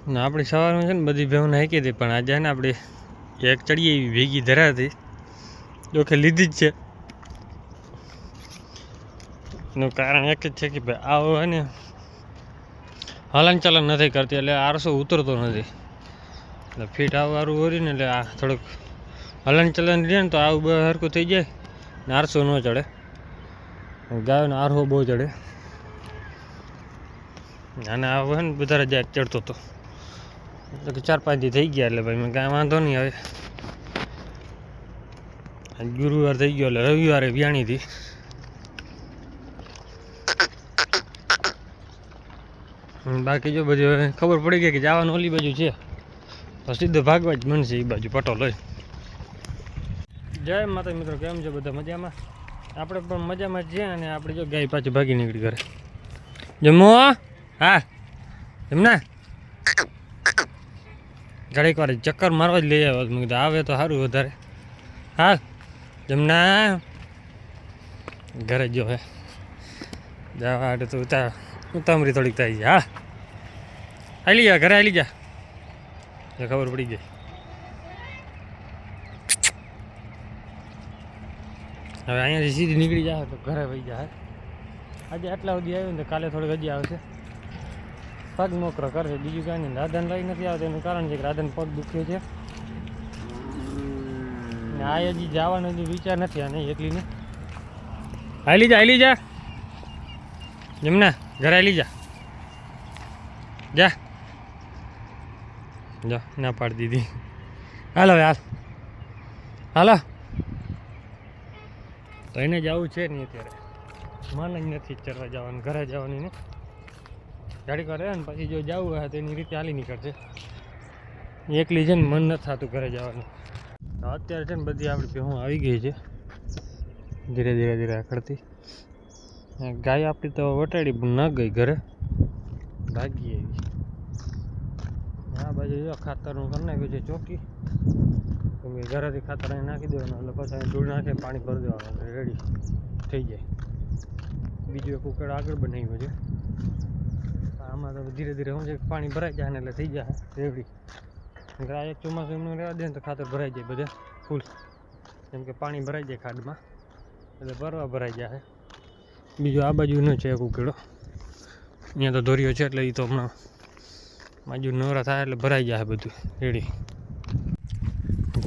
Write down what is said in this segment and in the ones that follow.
ને આપણી સવારમાં છે ને બધી ભેહું હાંકી હતી, પણ આજે ને આપણે એક ચડીએ એવી ભેગી ધરાતી જોકે લીધી જ છે. એનું કારણ એક જ છે કે ભાઈ આવો હોય ને હલન ચલન નથી કરતી, એટલે આરસો ઉતરતો નથી. એટલે ફીટ આવવાળું હોય ને એટલે આ થોડુંક હલન ચલન રહે ને તો આવું બે હરખું થઈ જાય ને આરસો ન ચડે. ગાયોને આરસો બહુ ચડે, અને આ હોય ને વધારે જાય ચડતો હતો. એટલે કે 4-5 દી થઈ ગયા, એટલે ભાઈ મેં કાંઈ વાંધો નહીં. હવે ગુરુવાર થઈ ગયો એટલે રવિવારે વ્યાણી હતી. બાકી જો બધી હવે ખબર પડી ગઈ કે જવાનું ઓલી બાજુ છે, તો સીધો ભાગવા જ મન છે એ બાજુ પટોલ હોય. જય માતા મિત્રો, કેમ છે બધા મજામાં? આપણે પણ મજામાં જ છીએ. અને આપણે જો ગાય પાછી ભાગી નીકળી ઘરે. જમો હા જમના ઘડીક વાર ચક્કર મારવા જ લઈ આવ્યો. મેં કીધું આવે તો સારું વધારે. હા જમના ઘરે જો હે જવા હાટે તો ઉતામરી થોડીક થાય છે. હા હાલી જા ઘરે, હાલી જા, ખબર પડી ગઈ. હવે અહીંયાથી સીધી નીકળી જાય તો ઘરે વહી જાય. આજે આટલા સુધી આવ્યું ને કાલે થોડીક હજી આવશે. પગ મોકરો કરશે, બીજું કાંઈ નહીં. રાધન લઈ નથી આવતું એનું કારણ છે કે રાધન પગ દુખે છે ને આ હજી જવાનો હજી વિચાર નથી. આ નહીં એકલી નહીં. હાલી જા જમના ઘરે હાલી જા. જા ના પાડી દીધી. હાલો હાલ હાલો. તો એને જવું છે નહીં અત્યારે, મન જ નથી ચડવા જવાનું, ઘરે જવાની ને ગાડી કરે ને પછી જો જવું હોય તો એની રીતે હાલી નીકળશે. એકલી છે ને મન નથી થતું ઘરે જવાનું. તો અત્યારે છે ને બધી આપણી ભેહું આવી ગઈ છે ધીરે ધીરે આખડતી. ગાય આપણી તો વટાડી ન ગઈ ઘરે, ભાગી આવી. આ બાજુ જો ખાતરનું કરી નાખ્યું છે ચોકી. ઘરેથી ખાતર અહીં નાખી દેવાનું, એટલે પછી અહીં ધૂળ નાખે પાણી ભરી દેવાનું, રેડી થઈ જાય. બીજું એક ઉકેળ આગળ બનાવ્યું છે. આમાં તો ધીરે ધીરે શું છે પાણી ભરાઈ જાય ને એટલે થઈ જાય રેડી. આ એક ચોમાસું એમનું રહેવા દે ને તો ખાતર ભરાઈ જાય બધે ફૂલ, કેમ કે પાણી ભરાઈ જાય ખાડમાં એટલે ભરવા ભરાઈ જાય. બીજું આ બાજુનો છે એક ઉકેળો, અહીંયા તો દોરીઓ છે એટલે એ તો હમણાં બાજુ નવરા થાય એટલે ભરાઈ જાય બધું રેડી.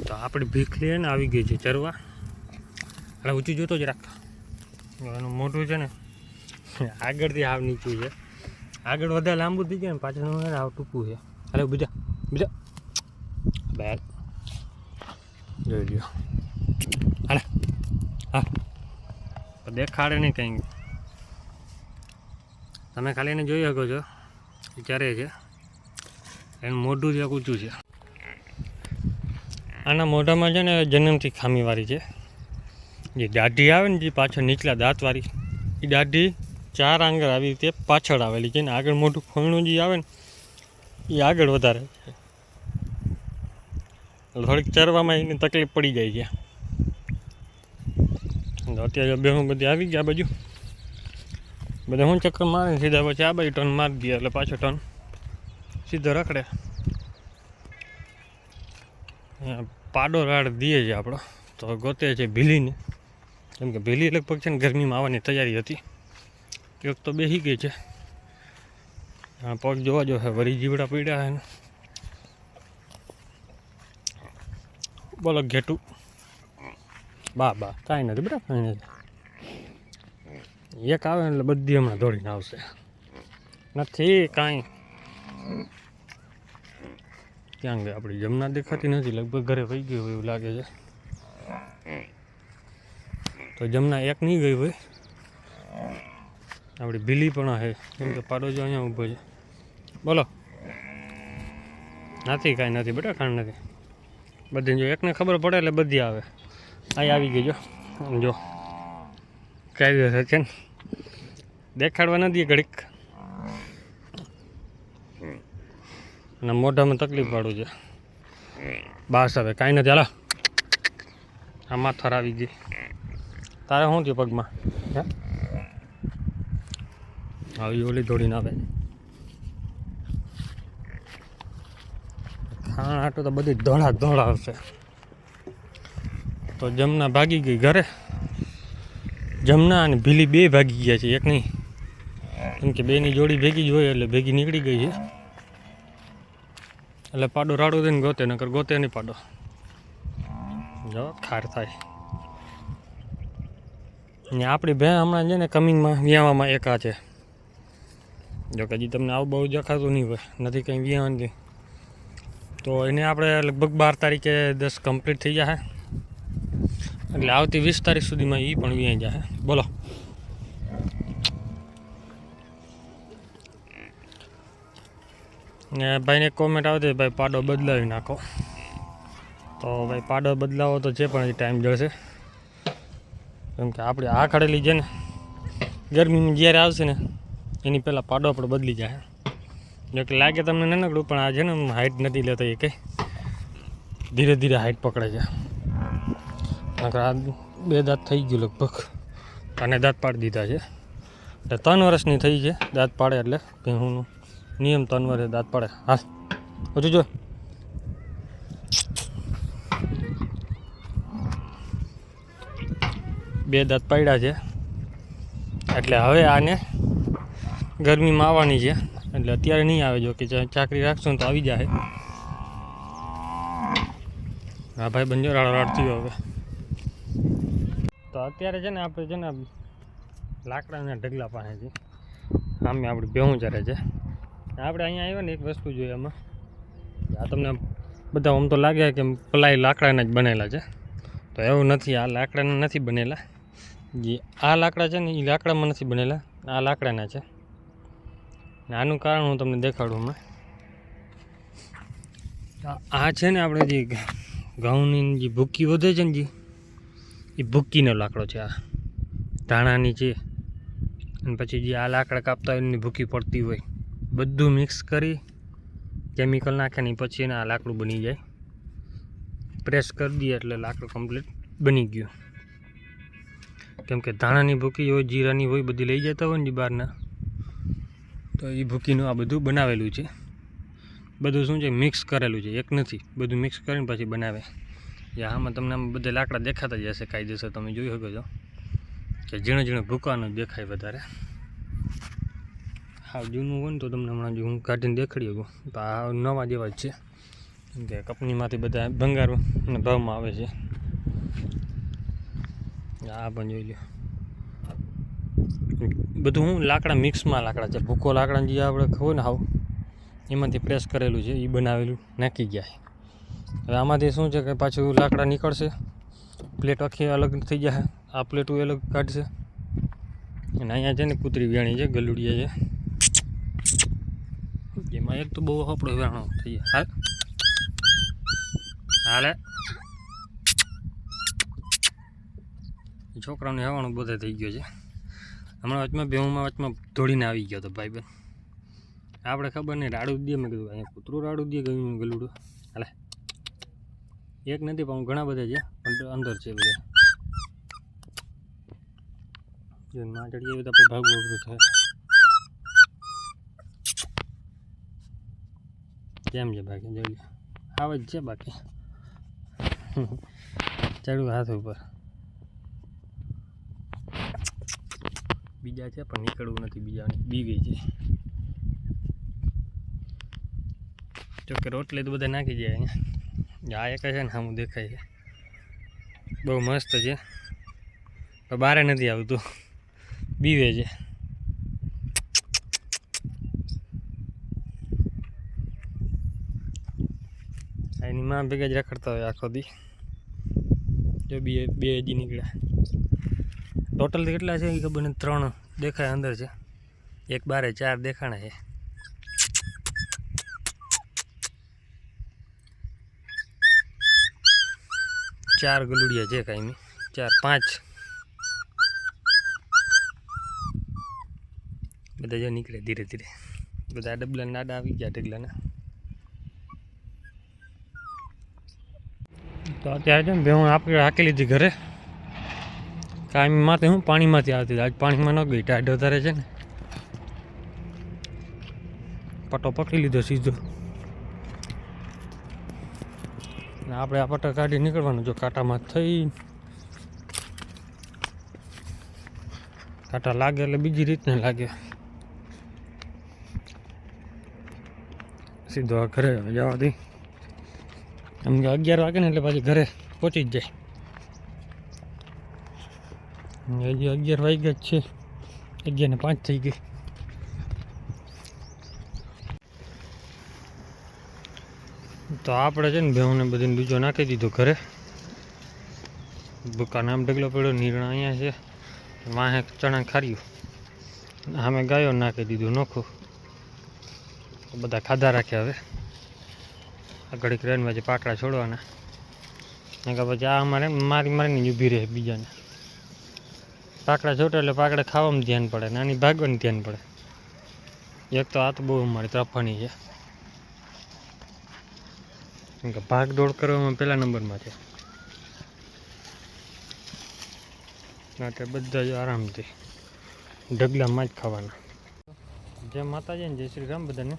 તો આપણી ભીખલી ને આવી ગઈ છે ચરવા. એટલે ઊંચું જોતો જ રાખ. એનું મોટું છે ને આગળથી હાવ નીચું છે, આગળ વધારે લાંબુ થઈ જાય ને પાછળનું હાવ ટૂંકું છે. અરે બીજા બેર જોઈ લ્યો. હાલે હા દેખાડે નહીં કંઈ, તમે ખાલી એને જોઈ શકો છો વિચારે છે. એનું મોઢું છે ઊંચું છે. આના મોઢામાં છે ને જન્મથી ખામીવાળી છે. જે દાઢી આવે ને જે પાછળ નીચલા દાંતવાળી, એ દાઢી 4 આંગળ આવી રીતે પાછળ આવેલી છે ને આગળ મોટું ફોણું જે આવે ને એ આગળ વધારે છે. થોડીક ચરવામાં એને તકલીફ પડી જાય છે. અત્યારે બેહું બધી આવી ગયા બાજુ, બધા હું ચક્કર મારે સીધા પછી આ બાજુ ટર્ન મારી દે એટલે પાછો ટર્ન સીધો રખડે. પાડો રાડ દે છે આપણો, તો ગોતે છે ભીલીને, કેમ કે ભીલી લગભગ છે ને ગરમીમાં આવવાની તૈયારી હતી. એક તો બેસી ગઈ છે. હા પગ જોવા જો વરી જીવડા પીડ્યા છે ને. બોલો ઘેટું બા કાંઈ નથી બેટા, કાંઈ નથી. એક આવે એટલે બધી હમણાં દોડીને આવશે. નથી કાંઈ. ક્યાં ગઈ આપણી જમના? દેખાતી નથી, લગભગ ઘરે વહી ગઈ હોય એવું લાગે છે. તો જમના એક નહીં ગઈ હોય. આપણી ભીલી પણ છે, કેમ કે પાડો જો અહીંયા ઊભો છે. બોલો નથી કાંઈ નથી બેટા, કાંઈ નથી. બધી જો એકને ખબર પડે એટલે બધી આવે. અહીં આવી ગઈ જો કાયદો છે ને, દેખાડવા નથી ઘડીક. અને મોઢામાં તકલીફ વાળું છે. બાસ હવે કાંઈ નથી. હાલો આ માથાર આવી ગઈ. તારે શું થયું પગમાં? હે આવી ઓલી દોડીને આવે. ખાણ આટો તો બધી ધોળા આવશે. તો જમના ભાગી ગઈ ઘરે. જમના અને ભીલી બે ભાગી ગયા છે, એક નહીં, કેમ કે બેની જોડી ભેગી જ હોય એટલે ભેગી નીકળી ગઈ છે. એટલે પાડો રાડો દઈને ગોતે, નકર ગોતે નહીં પાડો. જો ખાર થાય ને. આપણી ભેં હમણાં છે ને કમિંગમાં વ્યાવામાં એકા છે. જો કે હજી તમને આવું બહુ દેખાતું નહીં હોય, નથી કંઈ વ્યાવાની. તો એને આપણે લગભગ 12 તારીખે 10 કમ્પ્લીટ થઈ જશે. એટલે આવતી 20 તારીખ સુધીમાં એ પણ વ્યાઈ જશે. બોલો. ને ભાઈને કોમેન્ટ આવતી ભાઈ પાડો બદલાવી નાખો. તો ભાઈ પાડો બદલાવો તો છે, પણ હજી ટાઈમ જશે. કેમ કે આપણે આ ખડેલી છે ને ગરમીમાં જ્યારે આવશે ને એની પહેલાં પાડો આપણે બદલી જાય. જો કે લાગે તમને નાનકડું, પણ આ છે ને હાઇટ નથી લેતો એ કંઈ, ધીરે ધીરે હાઇટ પકડે છે. નકર આ 2 દાંત થઈ ગયું લગભગ, અને દાંત પાડી દીધા છે. એટલે 3 વર્ષની થઈ છે દાંત પાડે, એટલે ભેહુંનું નિયમ 3 વર્ષે દાંત પાડે. હા હજુ જો 2 દાંત પાડ્યા છે. એટલે હવે આને ગરમીમાં આવવાની છે, એટલે અત્યારે નહીં આવે. જો કે ચાકરી રાખશું તો આવી જાય. હા ભાઈ બંજો રાડ થયો હવે. તો અત્યારે છે ને આપણે છે ને લાકડાના ઢગલા પાસેથી સામે આપણી ભેહું ચરે છે. આપણે અહીંયા આવ્યા ને એક વસ્તુ જોઈએ આમાં. આ તમને બધા આમ તો લાગે કે પલાય લાકડાના જ બનેલા છે, તો એવું નથી. આ લાકડાના નથી બનેલા. જે આ લાકડા છે ને એ લાકડામાં નથી બનેલા, આ લાકડાના છે. ને આનું કારણ હું તમને દેખાડું હમણાં. આ છે ને આપણે જે ઘઉંની જે ભૂકી વધે છે ને, એ ભૂકીનો લાકડો છે. આ ધાણાની છે. અને પછી જે આ લાકડા કાપતા હોય એની ભૂકી પડતી હોય, બધું મિક્સ કરી કેમિકલ નાખે ને પછી એને આ લાકડું બની જાય. પ્રેસ કરી દઈએ એટલે લાકડું કમ્પ્લીટ બની ગયું. કેમ કે ધાણાની ભૂકી હોય, જીરાની હોય, બધી લઈ જતા હોય ને બહારના, તો એ ભૂકીનું આ બધું બનાવેલું છે. બધું શું છે મિક્સ કરેલું છે, એક નથી, બધું મિક્સ કરીને પછી બનાવે. યા આમાં તમને આમ બધા લાકડા દેખાતા જ હશે કાયદેસર, તમે જોઈ શકો છો કે ઝીણે ઝીણે ભૂકાનું દેખાય વધારે. હા જૂનું હોય ને તો તમને હમણાં જો હું કાઢીને દેખાડી શકું, તો આ નવા જેવા જ છે. કેમ કે કંપનીમાંથી બધા ભંગારો અને ભાવમાં આવે છે. આ પણ જોઈ લો, બધું હું લાકડા મિક્સમાં લાકડા છે. ભૂકો લાકડા જે આપણે ખબર ને હાવ એમાંથી પ્રેસ કરેલું છે, એ બનાવેલું નાખી ગયા. હવે આમાંથી શું છે કે પાછું લાકડા નીકળશે, પ્લેટ આખી અલગ થઈ જશે. આ પ્લેટું અલગ કાઢશે. અને અહીંયા છે ને કૂતરી વેણી છે, ગલુડિયા છે. એમાં એક તો બહુ આપણો વેણો થઈ જાય. હાલ હાલે છોકરાઓને હવાનું બધે થઈ ગયો છે. હમણાં વચમાં વચમાં દોડીને આવી ગયો હતો ભાઈ બેન. આપણે ખબર નહીં, રાડું દે. મેં કીધું અહીંયા કૂતરું રાડું દે ગયું ગલુડું. હાલે એક નથી પણ ઘણા બધા છે, પણ અંદર છે બધા. જો ના ચડીએ તો આપણે ભાગવું અઘરું થાય. કેમ છે બાકી જોઈ લો, આવે જ છે બાકી. ચડું હાથ ઉપર. બીજા છે પણ નીકળવું નથી, બીજાની બી ગઈ છે. જોકે રોટલી તો બધા નાખી જાય અહીંયા. આ એક છે ને સામું દેખાય છે, બહુ મસ્ત છે, પણ બારે નથી આવતું, બીવે છે. એની માં ભેગા જ રખડતા હોય આખો દી. જો બે હજી નીકળ્યા. ટોટલ કેટલા છે એ ખબર નથી, 3 દેખાય અંદર છે, એક બારે 4 દેખાણા છે. ચાર ગલુડિયા છે કાંઈ 4 5 બધા જો નીકળે ધીરે ધીરે. બધા ડબલા નાડા આવી ગયા ઢગલાના. તો અત્યારે છે ને ભેહું આપણે હાકી લીધી ઘરે. કાયમીમાંથી હું પાણીમાંથી આવતી, આજ પાણીમાં ન ગઈ, ટાઢ વધારે છે ને. પટ્ટો પકડી લીધો સીધો. ને આપણે આ પટ્ટા કાઢી નીકળવાનું. જો કાંટામાં થઈ કાંટા લાગે એટલે બીજી રીતને લાગે. સીધો આ ઘરે જવા દઈ. એમ કે 11 વાગે ને એટલે પાછી ઘરે પહોંચી જ જાય. હજી 11 વાગ્યા જ છે. 11:05 થઈ ગઈ. તો આપણે છે ને ભેહુંને બધીને બીજો નાખી દીધો ઘરે. ભૂકા નામ ઢગલો પડ્યો. નીરણા અહીંયા છે. વાહે ચણા ખાર્યું. સામે ગાયો નાખી દીધું નોખું. બધા ખાધા રાખ્યા. હવે આગળ ટ્રેનમાં જે પાકડા છોડવાના. કે પછી આ અમારે મારીને ઊભી રહે બીજાને. પાકડા છોટે એટલે પાકડા ખાવામાં ધ્યાન પડે, નાની ભાગવાનું ધ્યાન પડે. એક તો આ તો બહુ અમારી તરફાણી છે. કેમ કે ભાગ દોડ કરવામાં પહેલા નંબરમાં છે. માટે બધા જ આરામથી ઢગલામાં જ ખાવાના. જય માતાજી ને જય શ્રી રામ બધાને.